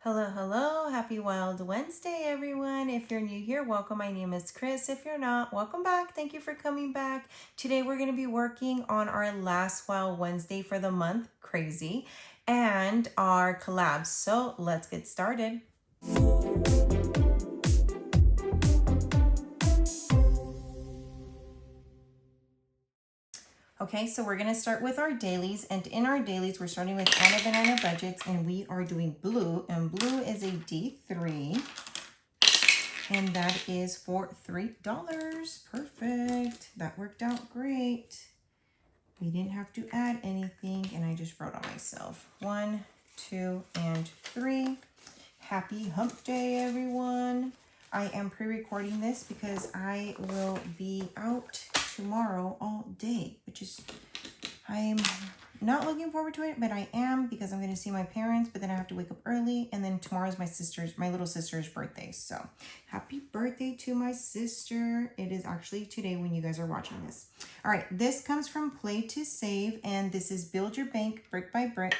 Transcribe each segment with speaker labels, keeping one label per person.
Speaker 1: Hello, hello. Happy Wild Wednesday, everyone. If you're new here, welcome. My name is Chris. If you're not, welcome back. Thank you for coming back. Today, we're going to be working on our last Wild Wednesday for the month, crazy, and our collabs. So let's get started. Okay, so we're going to start with our dailies, and in our dailies, we're starting with Anna Banana Budgets, and we are doing blue, and blue is a D3, and that is for $3. Perfect. That worked out great. We didn't have to add anything, and I just wrote on myself. 1, 2, and 3. Happy hump day, everyone. I am pre-recording this because I will be out tomorrow all day, which is, I'm not looking forward to it, but I am, because I'm going to see my parents, but then I have to wake up early, and then tomorrow's my little sister's birthday. So happy birthday to my sister. It is actually today when you guys are watching this. All right, this comes from Play to Save, and this is Build Your Bank Brick by Brick,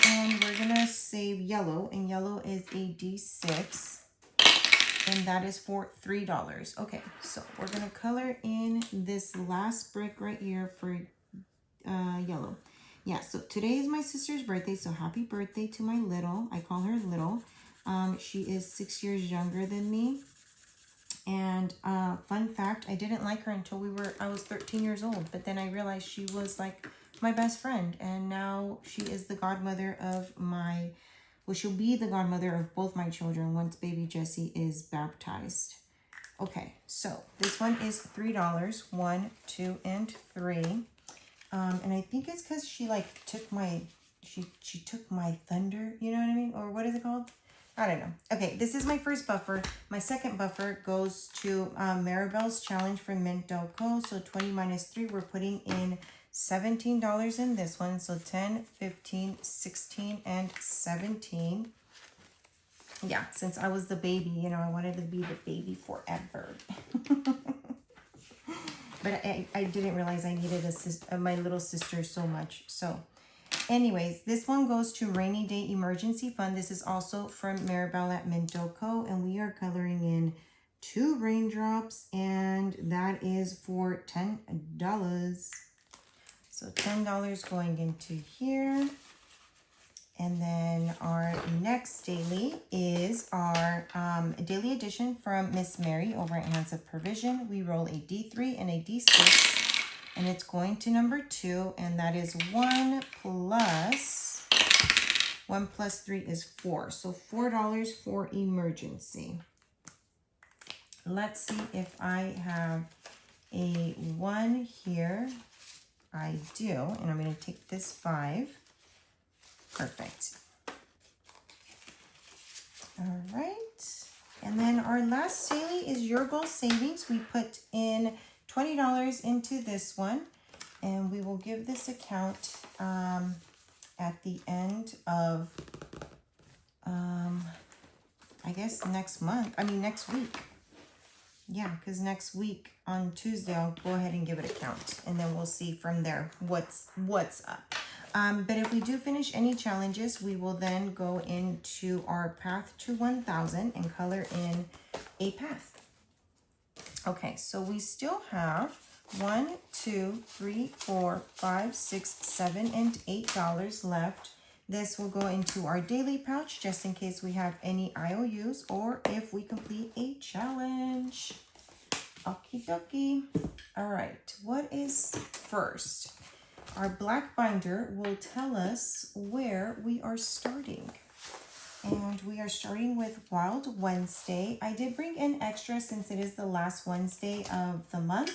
Speaker 1: and we're going to save yellow, and yellow is a D6. And that is for $3. Okay, so we're gonna color in this last brick right here for yellow. Yeah, so today is my sister's birthday, so happy birthday to my little. I call her little. She is 6 years younger than me. And fun fact, I didn't like her until I was 13 years old, but then I realized she was like my best friend, and now she is the godmother of she'll be the godmother of both my children once baby Jessie is baptized. Okay, so this one is $3, 1, 2, and 3. And I think it's because she like took my, she took my thunder, you know what I mean? Or what is it called? I don't know. Okay, this is my first buffer. My second buffer goes to Maribel's challenge for Mint Co. So 20 minus 3, we're putting in $17 in this one. So 10, 15, 16, and 17. Yeah, since I was the baby, you know, I wanted to be the baby forever. But I didn't realize I needed my little sister so much. So anyways, this one goes to Rainy Day Emergency Fund. This is also from Maribel at Minto Co. And we are coloring in 2 raindrops, and that is for $10. So $10 going into here. And then our next daily is our daily edition from Miss Mary over at Hands of Provision. We roll a D3 and a D6, and it's going to number 2, and that is 1 plus 3 is 4. So $4 for emergency. Let's see if I have a 1 here. I do, and I'm going to take this 5. Perfect. All right. And then our last daily is Your Goal Savings. We put in $20 into this one, and we will give this account at the end of, I guess next week. Yeah, because next week on Tuesday, I'll go ahead and give it a count, and then we'll see from there what's up. But if we do finish any challenges, we will then go into our path to 1,000 and color in a path. Okay, so we still have 1, 2, 3, 4, 5, 6, 7, and $8 left. This will go into our daily pouch just in case we have any IOUs or if we complete a challenge. Okie dokie. All right, what is first? Our black binder will tell us where we are starting. And we are starting with Wild Wednesday. I did bring in extra since it is the last Wednesday of the month.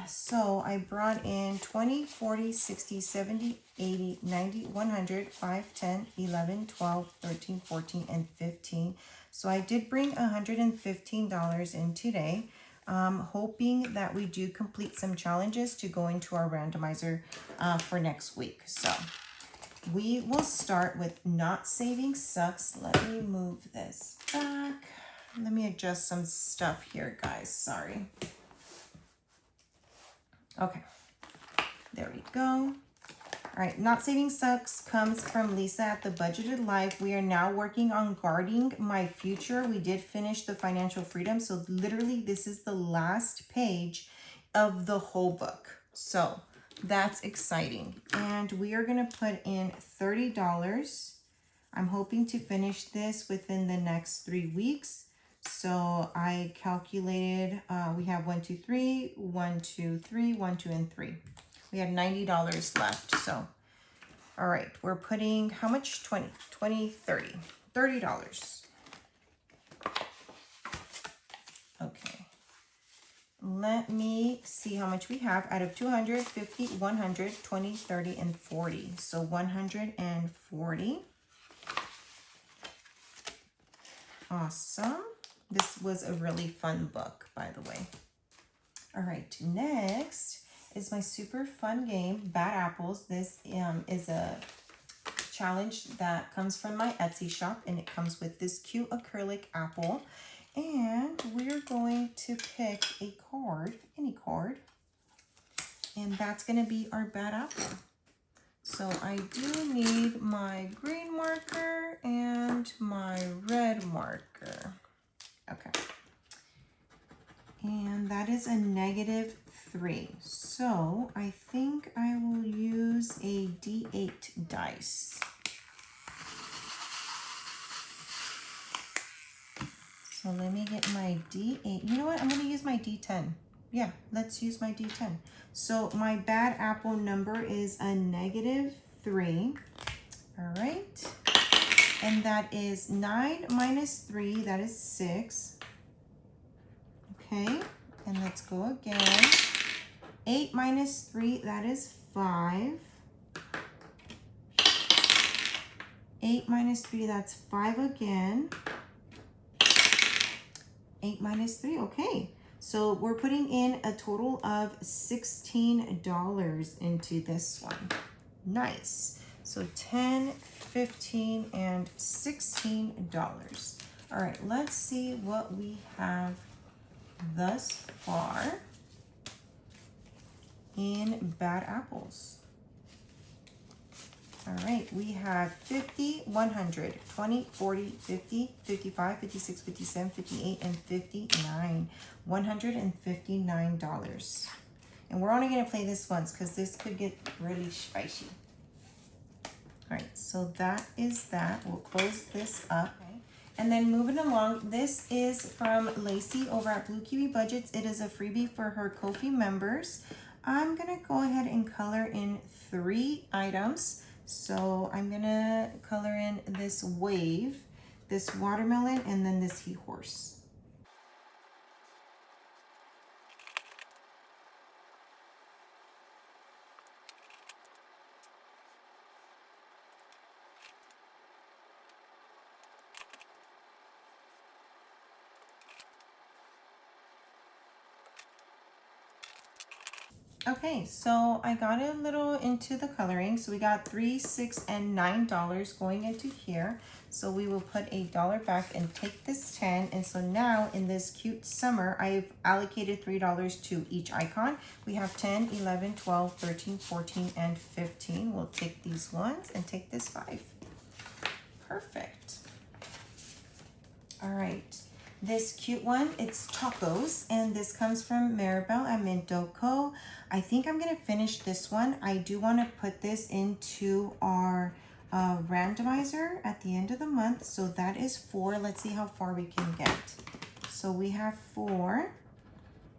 Speaker 1: So I brought in 20, 40, 60, 70, 80, 90, 100, 5, 10, 11, 12, 13, 14, and 15. So I did bring $115 in today. Hoping that we do complete some challenges to go into our randomizer for next week. So we will start with Not Saving Sucks. Let me move this back. Let me adjust some stuff here, guys. Sorry. Okay, there we go. All right, Not Saving Sucks comes from Lisa at The Budgeted Life. We are now working on guarding my future. We did finish the financial freedom. So literally this is the last page of the whole book. So that's exciting. And we are gonna put in $30. I'm hoping to finish this within the next 3 weeks. So I calculated, we have 1, 2, 3, 1, 2, 3, 1, 2, and 3. We have $90 left. So, all right, we're putting how much? 20, 20, 30, $30. Okay. Let me see how much we have out of 200, 50, 100, 20, 30, and 40. So 140. Awesome. This was a really fun book, by the way. All right, next is my super fun game, Bad Apples. This is a challenge that comes from my Etsy shop, and it comes with this cute acrylic apple. And we're going to pick a card, any card, and that's gonna be our bad apple. So I do need my green marker and my red marker. Okay. And that is a -3. So I think I will use a D8 dice. So let me get my D8. You know what? I'm going to use my D10. Yeah, let's use my D10. So my bad apple number is a -3. All right. And that is 9 minus 3. That is 6. Okay. And let's go again. 8 minus 3. That is 5. 8 minus 3. That's 5 again. 8 minus 3. Okay. So we're putting in a total of $16 into this one. Nice. So 10, 15, and $16. All right, let's see what we have thus far in bad apples. All right, we have 50, 100, 20, 40, 50, 55, 56, 57, 58, and 59. $159. And we're only going to play this once because this could get really spicy. All right, so that is that. We'll close this up. Okay. And then moving along, this is from Lacey over at Blue Kiwi Budgets. It is a freebie for her Ko-fi members. I'm going to go ahead and color in 3 items. So I'm going to color in this wave, this watermelon, and then this he horse. Okay, so I got a little into the coloring. So we got $3, $6, and $9 going into here. So we will put $1 back and take this 10. And so now in this cute summer, I've allocated $3 to each icon. We have 10, 11, 12, 13, 14, and 15. We'll take these ones and take this 5. Perfect. All right. This cute one, it's tacos, and this comes from Maribel at Minto Co. I think I'm gonna finish this one. I do wanna put this into our randomizer at the end of the month. So that is 4. Let's see how far we can get. So we have 4,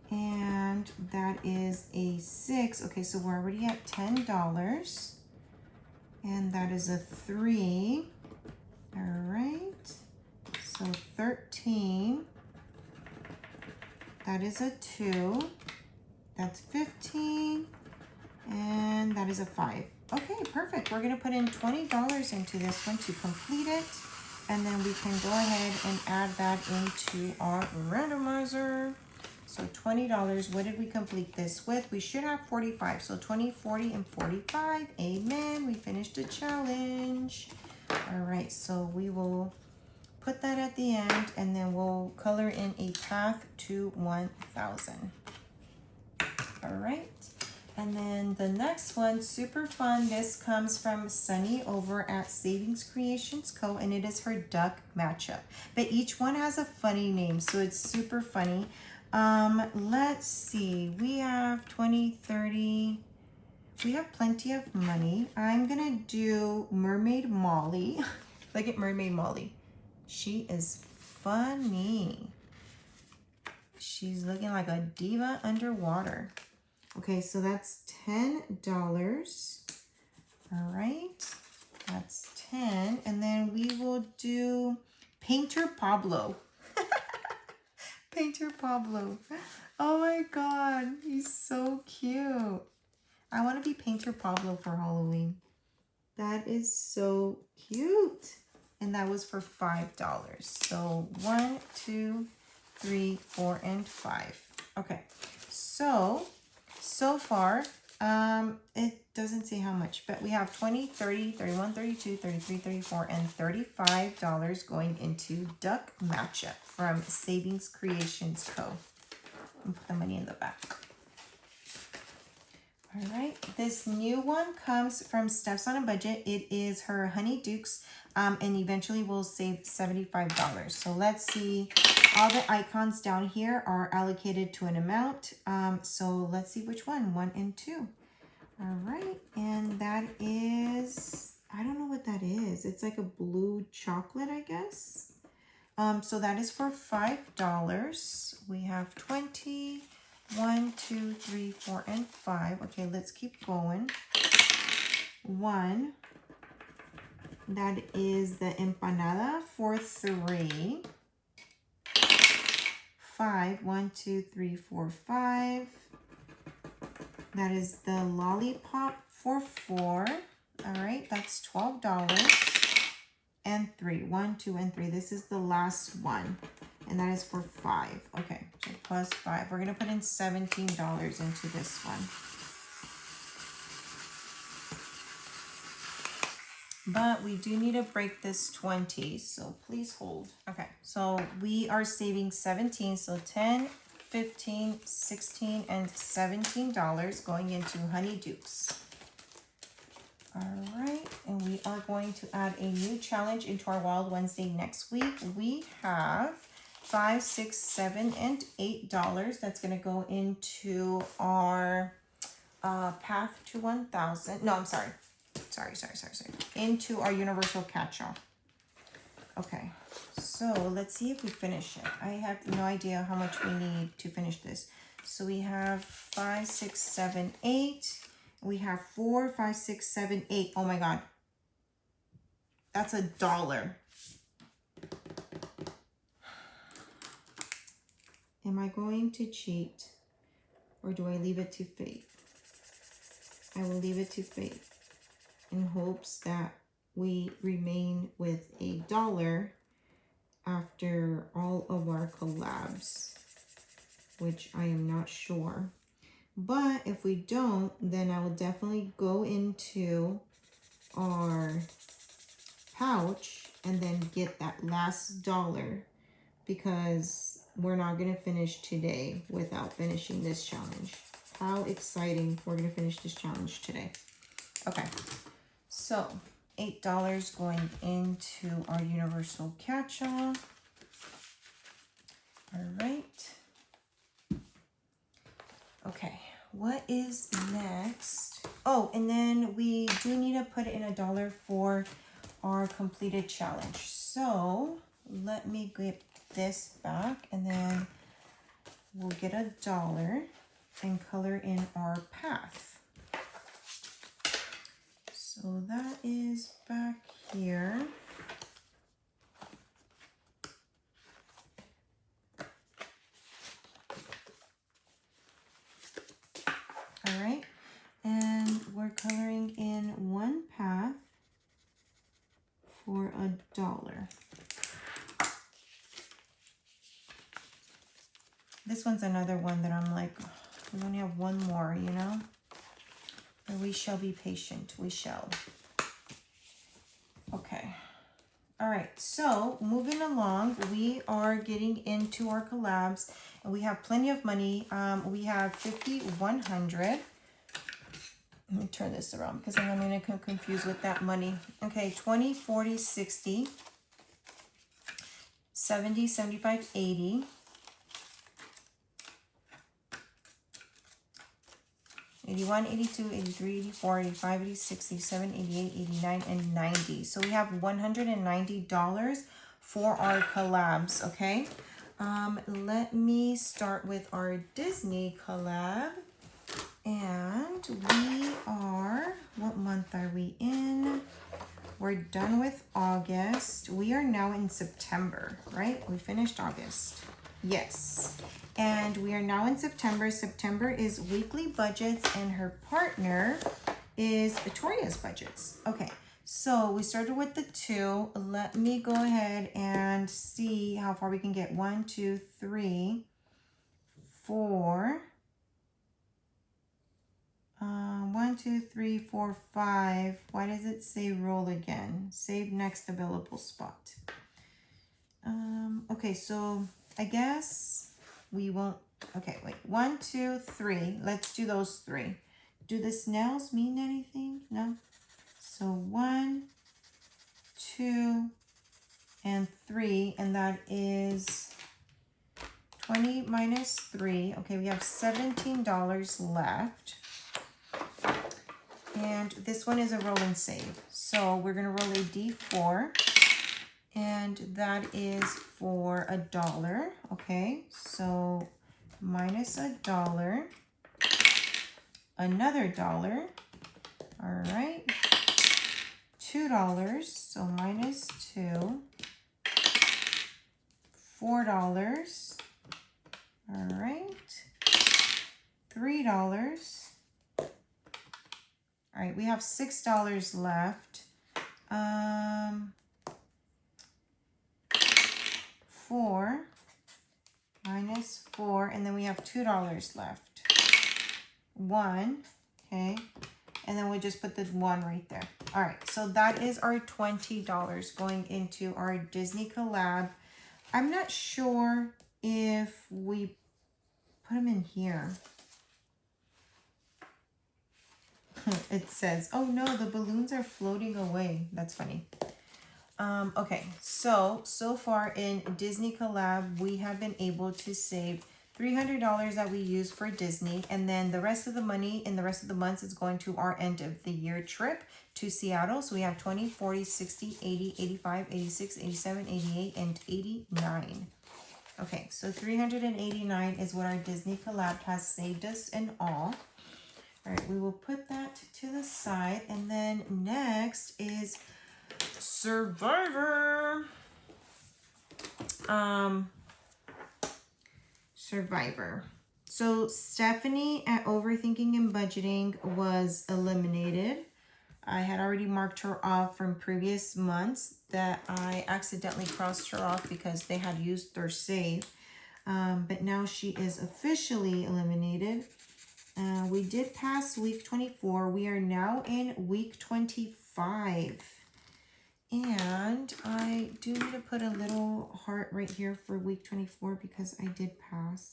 Speaker 1: and that is a 6. Okay, so we're already at $10, and that is a 3. All right. So 13, that is a 2, that's 15, and that is a 5. Okay, perfect. We're gonna put in $20 into this one to complete it, and then we can go ahead and add that into our randomizer. So $20, what did we complete this with? We should have 45, so 20, 40, and 45. Amen, we finished the challenge. All right, so we will put that at the end, and then we'll color in a path to 1,000. All right. And then the next one, super fun. This comes from Sunny over at Savings Creations Co. And it is her duck matchup. But each one has a funny name, so it's super funny. Let's see. We have 20, 30. We have plenty of money. I'm gonna do Mermaid Molly. Look at Mermaid Molly. She is funny. She's looking like a diva underwater. Okay, so that's $10. All right, that's 10. And then we will do Painter Pablo. Painter Pablo. Oh my God, he's so cute. I want to be Painter Pablo for Halloween. That is so cute. And that was for $5. So 1, 2, 3, 4, and 5. Okay, so far, it doesn't say how much, but we have 20, 30, 31, 32, 33, 34, and $35 going into Duck Matchup from Savings Creations Co. And put the money in the back. All right, this new one comes from Steph's on a Budget. It is her Honey Dukes, and eventually we'll save $75. So let's see. All the icons down here are allocated to an amount. So let's see which one, 1 and 2. All right, and that is, I don't know what that is. It's like a blue chocolate, I guess. So that is for $5. We have 20, 1, 2, 3, 4, and 5. Okay, let's keep going. 1, that is the empanada for 3. 5, 1, 2, 3, 4, 5. That is the lollipop for 4. All right, that's $12. And 3, 1, 2, and 3. This is the last one, and that is for 5. Okay, so plus 5. We're gonna put in $17 into this one. But we do need to break this 20, so please hold. Okay, so we are saving 17, so 10, 15, 16, and $17 going into Honey Dukes. All right, and we are going to add a new challenge into our Wild Wednesday next week. We have $5, $6, $7, and $8. That's gonna go into our Path to 1,000. No, I'm sorry. Sorry. Into our Universal Catch-All. Okay, so let's see if we finish it. I have no idea how much we need to finish this. So we have 5, 6, 7, 8. We have 4, 5, 6, 7, 8. Oh my God. That's $1. Am I going to cheat, or do I leave it to fate? I will leave it to fate, in hopes that we remain with $1 after all of our collabs, which I am not sure. But if we don't, then I will definitely go into our pouch and then get that last $1, because we're not going to finish today without finishing this challenge. How exciting. We're going to finish this challenge today. Okay. So, $8 going into our Universal Catch-All. All right. Okay, what is next? Oh, and then we do need to put in $1 for our completed challenge. So, let me get this back, and then we'll get $1 and color in our path. So that is back here. All right, and we're coloring in one path for $1. This one's another one that I'm like, we only have one more, you know? But we shall be patient. We shall. Okay. All right. So moving along, we are getting into our collabs, and we have plenty of money. We have 50, 100. Let me turn this around because I'm going to get confused with that money. Okay, 20, 40, 60, 70, 75, 80. 81, 82, 83, 84, 85, 86, 87, 88, 89, and 90. So we have $190 for our collabs, okay? Let me start with our Disney collab. And we are, what month are we in? We're done with August. We are now in September, right? We finished August. Yes. And we are now in September. September is weekly budgets and her partner is Victoria's budgets. Okay, so we started with the 2. Let me go ahead and see how far we can get. 1, 2, 3, 4. 1, 2, 3, 4, 5. Why does it say roll again? Save next available spot. Okay, so I guess we won't. Okay, wait. 1, 2, 3. Let's do those 3. Do the snails mean anything? No. So 1, 2, and 3, and that is 20 minus 3. Okay, we have $17 left. And this one is a roll and save. So we're going to roll a D4. And that is for $1. Okay, so minus $1. Another $1. All right. $2. So minus 2. $4. All right. $3. All right, we have $6 left. 4 minus 4, and then we have $2 left. 1, okay, and then we'll just put the 1 right there. All right, so that is our $20 going into our Disney collab. I'm not sure if we put them in here. It says, oh no, the balloons are floating away. That's funny. Okay, so far in Disney collab, we have been able to save $300 that we use for Disney, and then the rest of the money in the rest of the months is going to our end of the year trip to Seattle. So we have 20, 40, 60, 80, 85, 86, 87, 88, and 89. Okay, so 389 is what our Disney collab has saved us in all. All right, we will put that to the side, and then next is Survivor. Survivor. So Stephanie at Overthinking and Budgeting was eliminated. I had already marked her off from previous months that I accidentally crossed her off because they had used their save. But now she is officially eliminated. We did pass week 24. We are now in week 25. And I do need to put a little heart right here for week 24 because I did pass,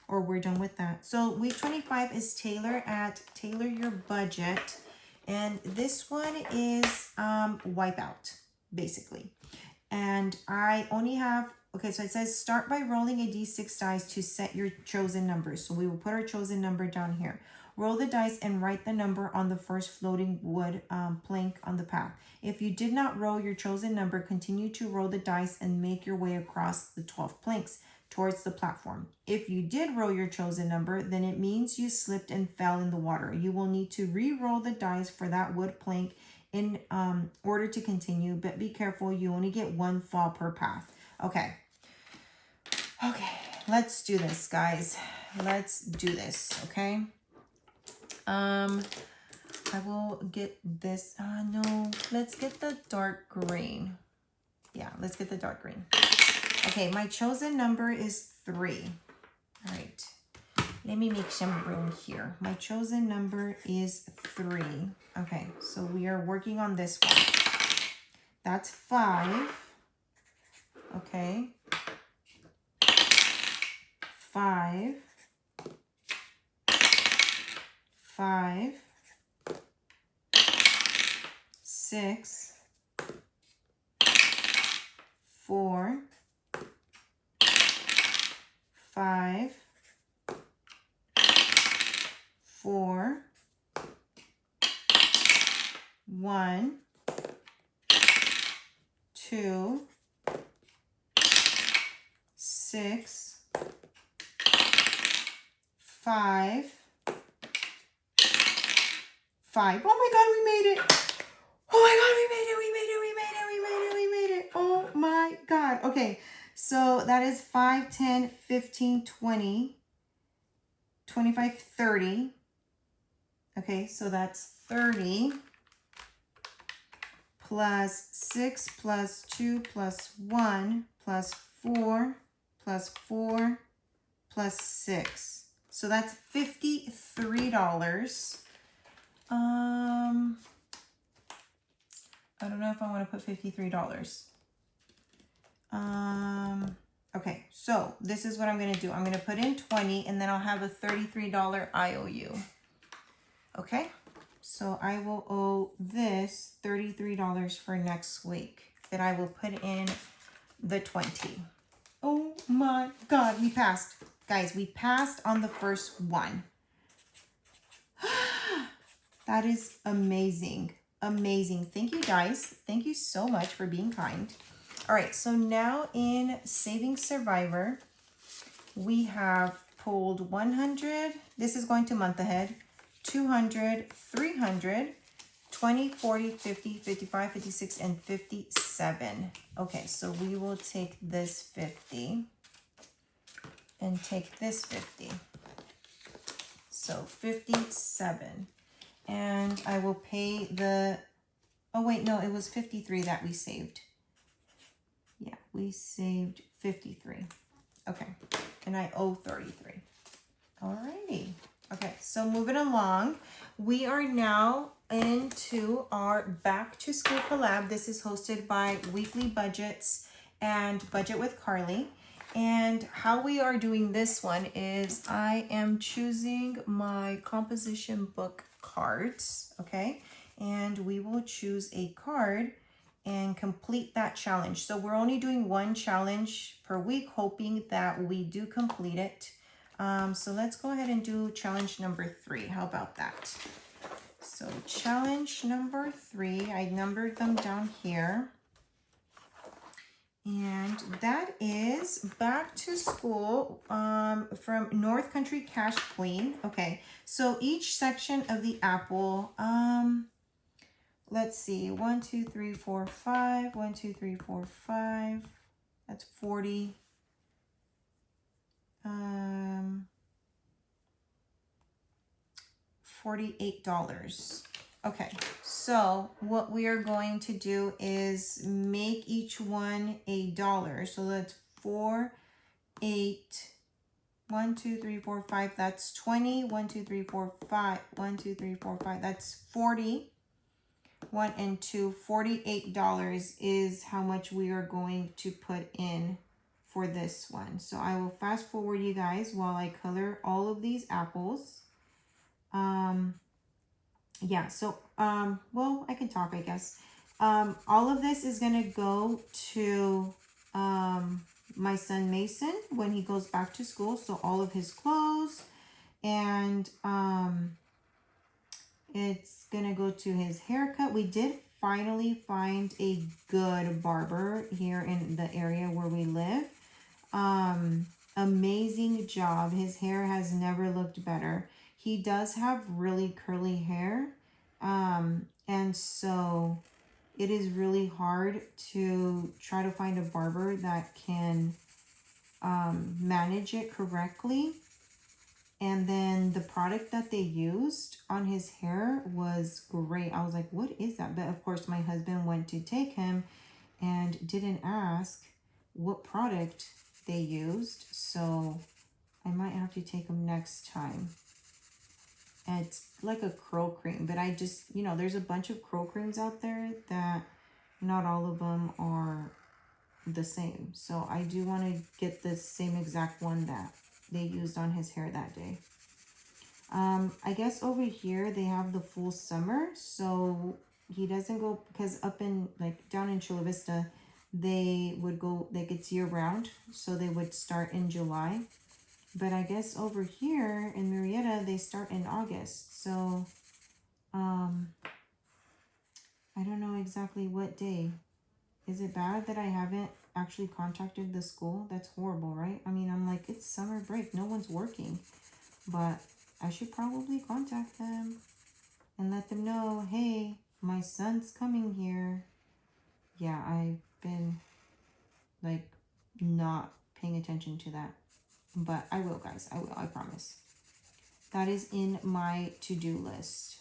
Speaker 1: or we're done with that. So week 25 is Taylor at Tailor Your Budget. And this one is Wipeout, basically. And I only have, okay, so it says start by rolling a d6 dice to set your chosen number. So we will put our chosen number down here. Roll the dice and write the number on the first floating wood plank on the path. If you did not roll your chosen number, continue to roll the dice and make your way across the 12 planks towards the platform. If you did roll your chosen number, then it means you slipped and fell in the water. You will need to re-roll the dice for that wood plank in order to continue, but be careful, you only get 1 fall per path. Okay, let's do this, guys. Let's do this, okay? I will get this, no, let's get the dark green. Yeah, let's get the dark green. Okay, my chosen number is 3. All right, let me make some room here. My chosen number is 3. Okay, so we are working on this one. That's 5. Okay. 5. 5. 6, 4, 5, 4, 1, 2, 6, 5, 5. Oh my God, we made it. Oh my God, we made it, we made it, we made it, we made it, we made it. Oh my God. Okay, so that is 5, 10, 15, 20, 25, 30. Okay, so that's 30 plus 6 plus 2 plus 1 plus 4 plus 4 plus 6. So that's $53. I don't know if I want to put $53. Okay, so this is what I'm going to do. I'm going to put in 20 and then I'll have a $33 IOU. Okay, so I will owe this $33 for next week that I will put in the 20. Oh my God, we passed. Guys, we passed on the first one. That is amazing. Amazing. Thank you guys. Thank you so much for being kind. All right, so now in Saving Survivor, we have pulled 100. This is going to month ahead. 200, 300, 20, 40, 50, 55, 56, and 57. Okay, so we will take this 50 and take this 50. So 57. And I will pay the, oh wait, no, it was 53 that we saved. Yeah, we saved 53. Okay, and I owe 33. Alrighty. Okay, so moving along, we are now into our back to school collab. This is hosted by Weekly Budgets and Budget with Carly. And how we are doing this one is I am choosing my composition book cards, okay? And we will choose a card and complete that challenge. So we're only doing one challenge per week, hoping that we do complete it. So let's go ahead and do challenge number 3. How about that? So challenge number 3, I numbered them down here. And that is back to school from North Country Cash Queen. Okay, so each section of the apple, let's see, 1, 2, 3, 4, 5, 1, 2, 3, 4, 5, that's 40. $48. Okay, so what we are going to do is make each one $1. So that's 4, 8, 1, 2, 3, 4, 5. That's 20. 1, 2, 3, 4, 5. 1, 2, 3, 4, 5. That's 40. 1 and 2. $48 is how much we are going to put in for this one. So I will fast forward you guys while I color all of these apples. Yeah, so well, I can talk, I guess. All of this is gonna go to my son Mason when he goes back to school. So all of his clothes, and it's gonna go to his haircut. We did finally find a good barber here in the area where we live. Amazing job. His hair has never looked better. He does have really curly hair, and so it is really hard to try to find a barber that can manage it correctly. And then the product that they used on his hair was great. I was like, what is that? But of course, my husband went to take him and didn't ask what product they used. So I might have to take him next time. And it's like a curl cream, but I just, you know, there's a bunch of curl creams out there that not all of them are the same. So I do want to get the same exact one that they used on his hair that day. I guess over here they have the full summer. So he doesn't go, because up in, like, down in Chula Vista, they would go, like, it's year round, so they would start in July. But I guess over here in Murrieta, they start in August. So, I don't know exactly what day. Is it bad that I haven't actually contacted the school? That's horrible, right? I mean, I'm like, it's summer break. No one's working. But I should probably contact them and let them know, hey, my son's coming here. Yeah, I've been, like, not paying attention to that. But I will, guys. I will. I promise. That is in my to-do list.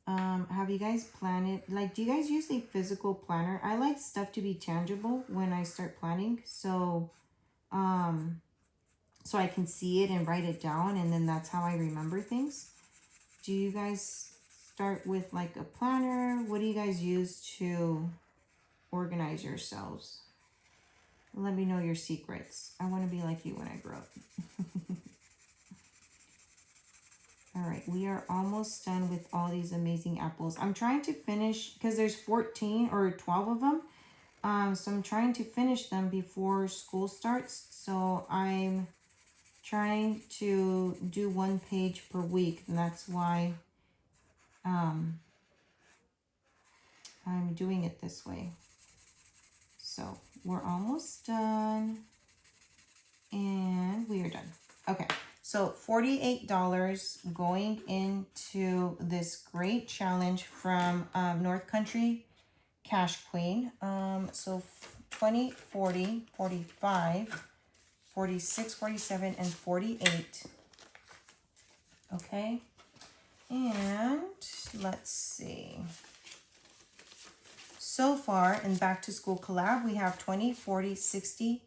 Speaker 1: Have you guys planned it? Like, do you guys use a physical planner? I like stuff to be tangible when I start planning. So, so I can see it and write it down, and then that's how I remember things. Do you guys start with like a planner? What do you guys use to organize yourselves? Let me know your secrets. I want to be like you when I grow up. All right, we are almost done with all these amazing apples. I'm trying to finish, because there's 14 or 12 of them. So I'm trying to finish them before school starts. So I'm trying to do 1 page per week, and that's why I'm doing it this way. So we're almost done, and we are done. Okay. So $48 going into this great challenge from North Country Cash Queen. So 20, 40, 45, 46, 47, and 48. Okay. And let's see. So far in Back to School Collab, we have 20, 40, 60,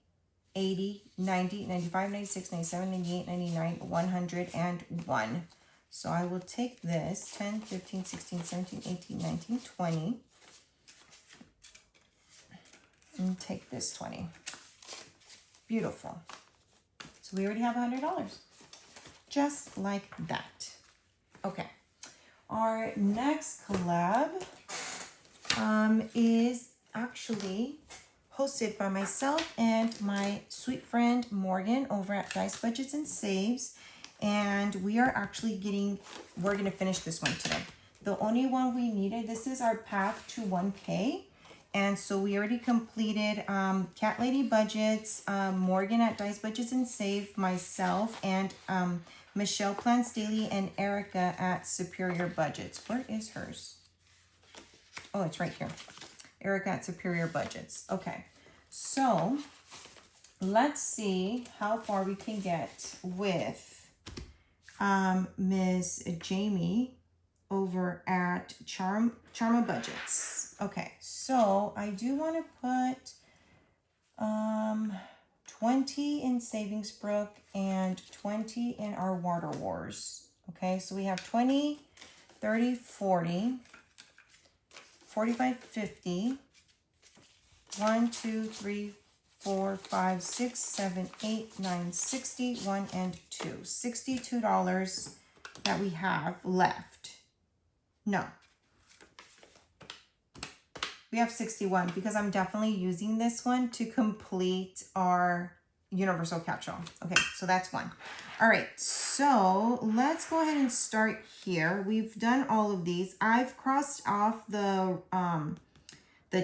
Speaker 1: 80, 90, 95, 96, 97, 98, 99, 101. So I will take this 10, 15, 16, 17, 18, 19, 20. And take this 20. Beautiful. So we already have $100. Just like that. Okay. Our next collab is actually hosted by myself and my sweet friend Morgan over at Dice Budgets and Saves. And we are actually we're going to finish this one today. The only one we needed, this is our path to 1K. And so we already completed Cat Lady Budgets, Morgan at Dice Budgets and Save, myself, and Michelle Plans Daily, and Erica at Superior Budgets. Where is hers? Oh, it's right here. Erica at Superior Budgets. Okay, so let's see how far we can get with Ms. Jamie over at Charma Budgets. Okay, so I do want to put 20 in Savings Brook and 20 in our Water Wars. Okay, so we have 20, 30, 40, 45, 50, 1, 2, 3, 4, 5, 6, 7, 8, 9, 60, 1 and 2. $62 that we have left. No. We have 61 because I'm definitely using this one to complete our universal catch-all. Okay, so that's one. All right, so let's go ahead and start here. We've done all of these. I've crossed off the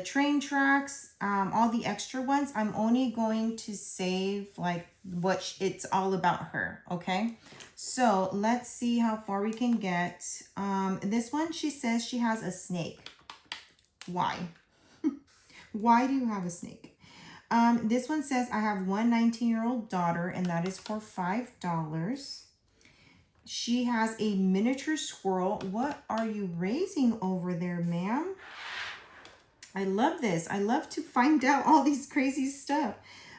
Speaker 1: train tracks, all the extra ones. I'm only going to save like what it's all about her, okay? So let's see how far we can get. This one, she says she has a snake. Why? Why do you have a snake? This one says I have one 19-year-old daughter, and that is for $5. She has a miniature squirrel. What are you raising over there, ma'am? I love this. I love to find out all these crazy stuff.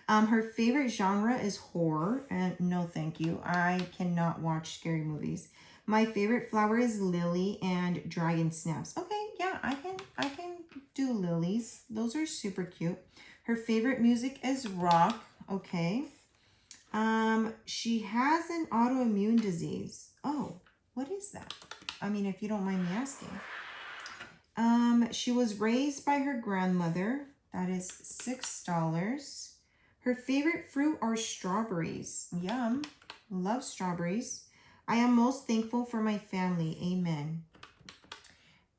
Speaker 1: Her favorite genre is horror, and no thank you. I cannot watch scary movies. My favorite flower is lily and dragon snaps. Okay, yeah, I can do lilies. Those are super cute. Her favorite music is rock. Okay. She has an autoimmune disease. Oh, what is that? I mean, if you don't mind me asking. She was raised by her grandmother. That is $6. Her favorite fruit are strawberries. Yum. Love strawberries. I am most thankful for my family. Amen.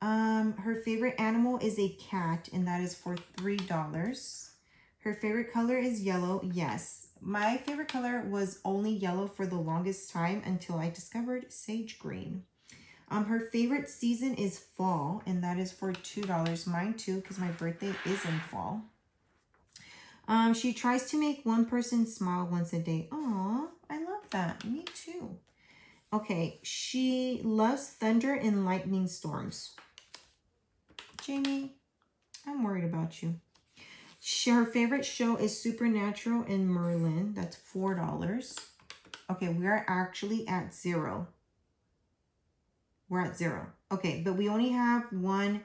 Speaker 1: Her favorite animal is a cat, and that is for $3. Her favorite color is yellow. Yes. My favorite color was only yellow for the longest time until I discovered sage green. Her favorite season is fall, and that is for $2. Mine too, because my birthday is in fall. She tries to make one person smile once a day. Aw, I love that. Me too. Okay, she loves thunder and lightning storms. Jamie, I'm worried about you. Her favorite show is Supernatural and Merlin. That's $4. Okay, we are actually at 0. We're at 0. Okay, but we only have 2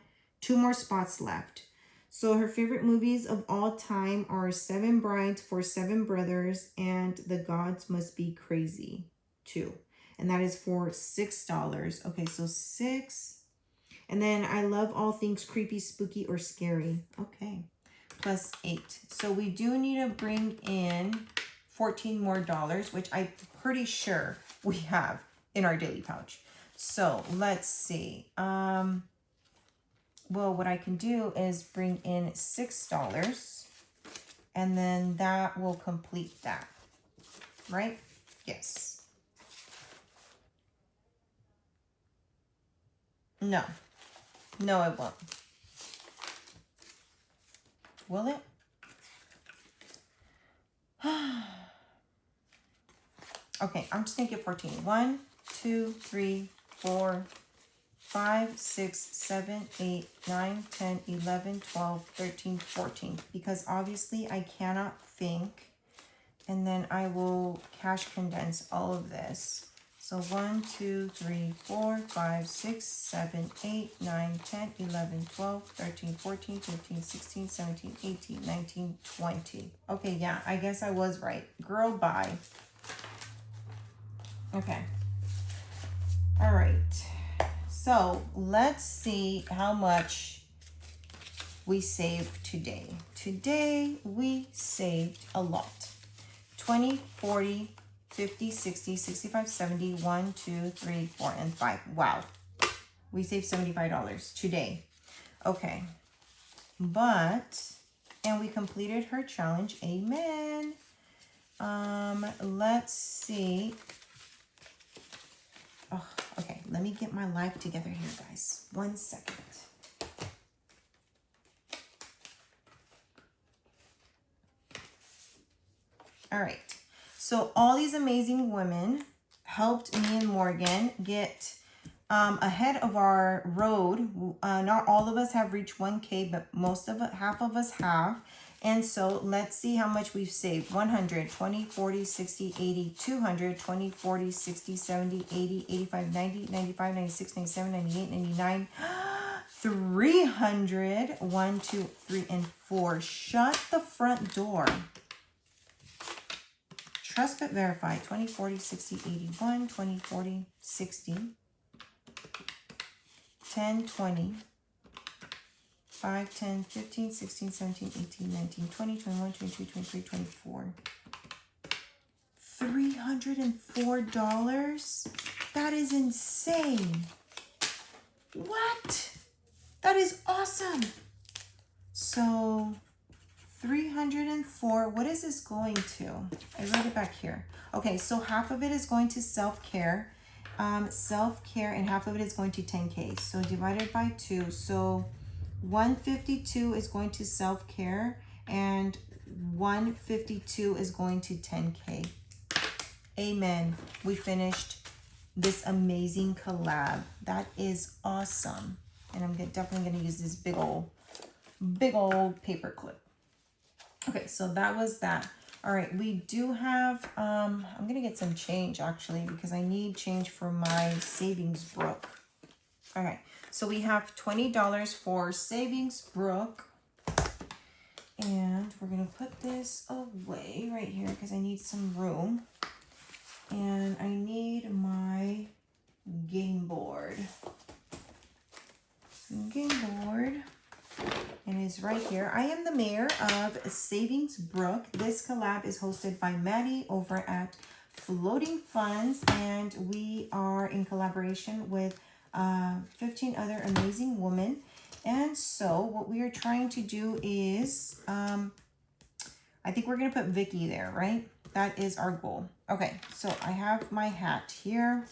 Speaker 1: more spots left. So her favorite movies of all time are 7 Brides for 7 Brothers and The Gods Must Be Crazy 2. And that is for $6. Okay, so 6. And then I love all things creepy, spooky, or scary. Okay, plus 8. So we do need to bring in $14 more, which I'm pretty sure we have in our daily pouch. So let's see. Well, what I can do is bring in $6, and then that will complete that, right? Yes. No. No, it won't. Will it? Okay, I'm just gonna get 14. 1, 2, 3, 4, 5, 6, 7, 8, 9, 10, 11, 12, 13, 14. Because obviously I cannot think. And then I will cash condense all of this. So 1, 2, 3, 4, 5, 6, 7, 8, 9, 10, 11, 12, 13, 14, 15, 16, 17, 18, 19, 20. Okay, yeah, I guess I was right. Girl, bye. Okay. All right. So let's see how much we saved today. Today we saved a lot. 20, 40, 50, 60, 65, 70, 1, 2, 3, 4, and 5. Wow. We saved $75 today. Okay. And we completed her challenge. Amen. Let's see. Oh, okay, let me get my life together here, guys. 1 second. All right. So all these amazing women helped me and Morgan get ahead of our road. Not all of us have reached 1K, but half of us have. And so let's see how much we've saved. 100, 20, 40, 60, 80, 200, 20, 40, 60, 70, 80, 85, 90, 95, 96, 97, 98, 99, 300, 1, 2, 3, and 4. Shut the front door. Trust but verify. 20, 40, 60, 81, 20, 40, 60, 10, 20, 5, 10, 15, 16, 17, 18, 19, 20, 21, 22, 23, 24. $304? That is insane. What? That is awesome. So 304, what is this going to? I wrote it back here. Okay, so half of it is going to self-care. Self-care, and half of it is going to 10K. So divided by 2, so 152 is going to self-care, and 152 is going to 10K. Amen. We finished this amazing collab. That is awesome. And I'm definitely going to use this big old paper clip. Okay, so that was that. All right, we do have, I'm going to get some change actually, because I need change for my savings Brook. All right, so we have $20 for savings Brook. And we're going to put this away right here because I need some room. And I need my game board. Game board. And it's right here. I am the mayor of Savings Brook. This collab is hosted by Maddie over at Floating Funds, and we are in collaboration with 15 other amazing women. And so what we are trying to do is, I think we're going to put Vicky there, right? That is our goal. Okay, so I have my hat here,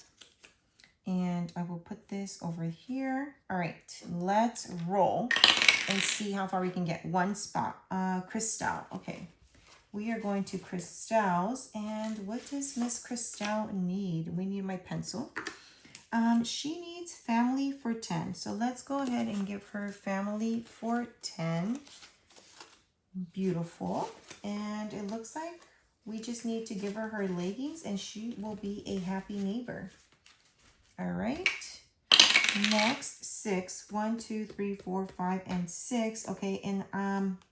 Speaker 1: and I will put this over here. All right, let's roll and see how far we can get. One spot. Crystal. Okay, we are going to Crystal's. And what does Miss Crystal need? We need my pencil. She needs family for 10. So let's go ahead and give her family for 10. Beautiful. And it looks like we just need to give her leggings and she will be a happy neighbor. All right. Next, 6. 1, 2, 3, 4, 5, and 6. Okay, and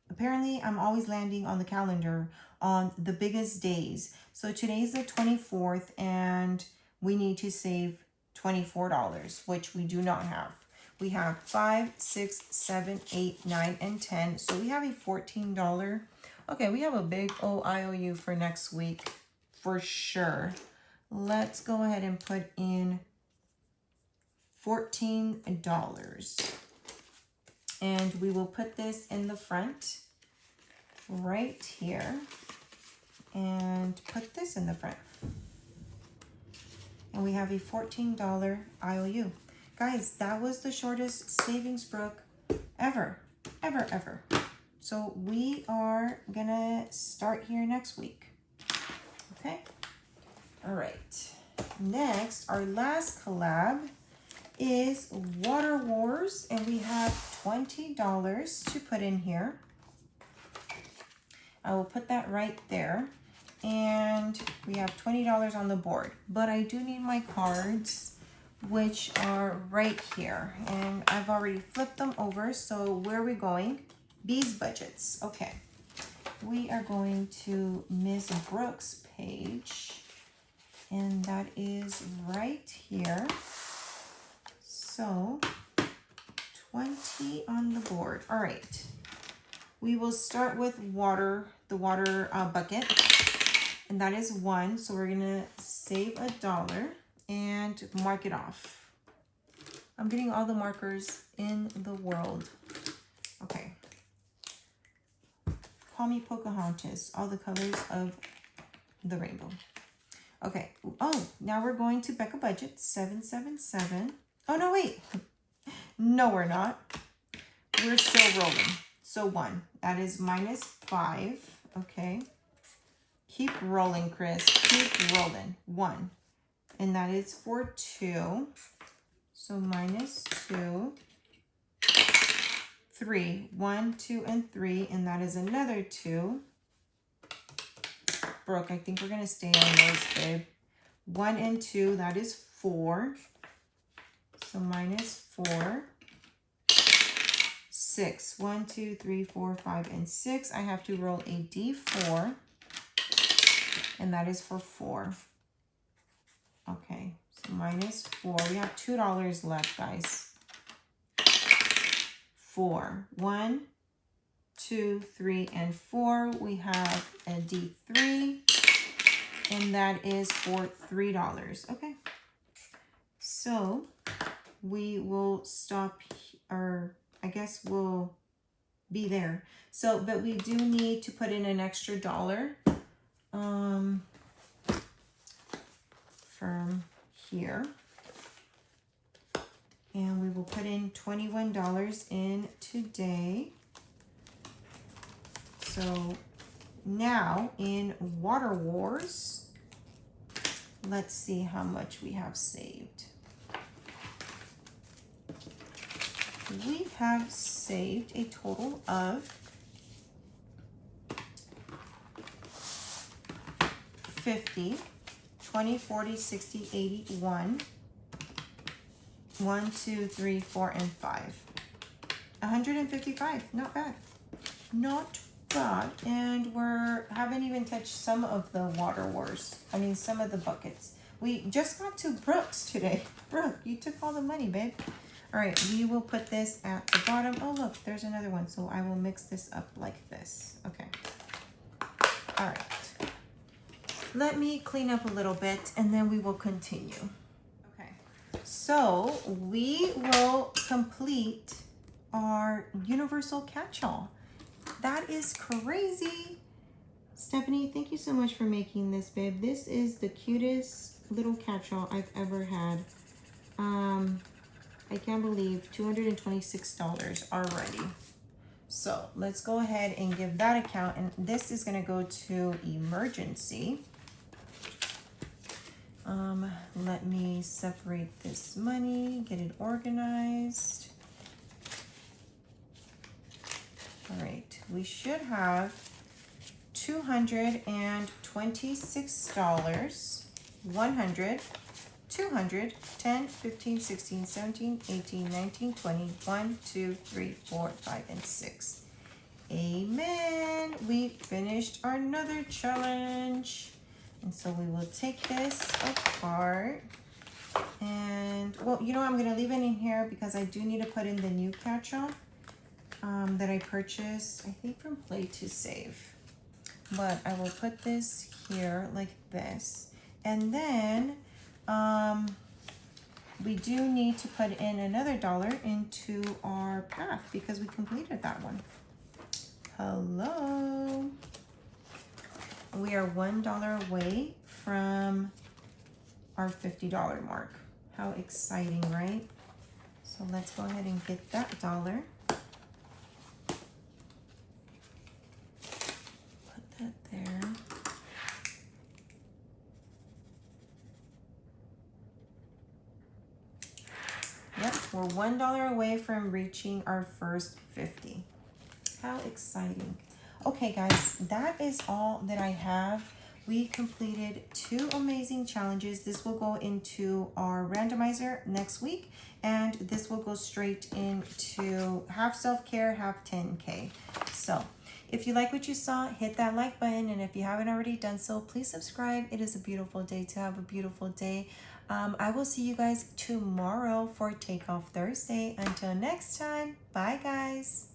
Speaker 1: apparently I'm always landing on the calendar on the biggest days. So today's the 24th and we need to save $24, which we do not have. We have 5, 6, 7, 8, 9, and 10. So we have a $14. Okay, we have a big old IOU for next week for sure. Let's go ahead and put in $14. And we will put this in the front right here and put this in the front. And we have a $14 IOU. Guys, that was the shortest Savings Brook ever. So we are gonna start here next week. Okay? All right. Next, our last collab is Water Wars, and we have $20 to put in here. I will put that right there. And we have $20 on the board, but I do need my cards, which are right here, and I've already flipped them over. So where are we going? Bees budgets. Okay, we are going to Ms. Brooks' page, and that is right here. So 20 on the board. All right, we will start with water, the water bucket. And that is 1, so we're gonna save $1 and mark it off. I'm getting all the markers in the world. Okay. Call me Pocahontas, all the colors of the rainbow. Okay, oh, now we're going to Becca Budget, 777. Oh, no, wait. No, we're not. We're still rolling. So 1, that is -5, okay. Keep rolling, Chris. Keep rolling. 1. And that is for 2. So -2. 3. 1, 2, and 3. And that is another 2. Brooke, I think we're going to stay on those, babe. 1 and 2. That is 4. So -4. 6. 1, 2, 3, 4, 5, and 6. I have to roll a D4. And that is for 4. Okay, so -4. We have $2 left, guys. 4. 1, 2, 3, and 4. We have a D3. And that is for $3. Okay. So we will stop, or I guess we'll be there. So, but we do need to put in an extra $1. From here, and we will put in $21 in today. So now in Water Wars, let's see how much we have saved. We have saved a total of $50, 20, 40, 60, 80, 1, 2, 3, 4, and 5. 155, not bad. Not bad. And haven't even touched some of the Water Wars. I mean, some of the buckets. We just got to Brook's today. Brooke, you took all the money, babe. All right, we will put this at the bottom. Oh, look, there's another one. So I will mix this up like this. Okay. All right. Let me clean up a little bit and then we will continue. Okay. So we will complete our universal catch-all. That is crazy. Stephanie, thank you so much for making this, babe. This is the cutest little catch-all I've ever had. I can't believe $226 already. So let's go ahead and give that a count. And this is gonna go to emergency. Let me separate this money, get it organized. All right, we should have $226, 100, 200, 10, 15, 16, 17, 18, 19, 20, 1, 2, 3, 4, 5, and 6. Amen. We finished another challenge. And so we will take this apart. And, well, you know, I'm going to leave it in here because I do need to put in the new catch-all that I purchased, I think from Play to Save. But I will put this here like this. And then we do need to put in another $1 into our path because we completed that one. Hello. We are $1 away from our $50 mark. How exciting, right? So let's go ahead and get that $1. Put that there. Yep, we're $1 away from reaching our first 50. How exciting. Okay, guys, that is all that I have. We completed 2 amazing challenges. This will go into our randomizer next week, and this will go straight into half self-care, half 10K. So if you like what you saw, hit that like button, and if you haven't already done so, please subscribe. It is a beautiful day to have a beautiful day. I will see you guys tomorrow for Takeoff Thursday. Until next time, bye guys.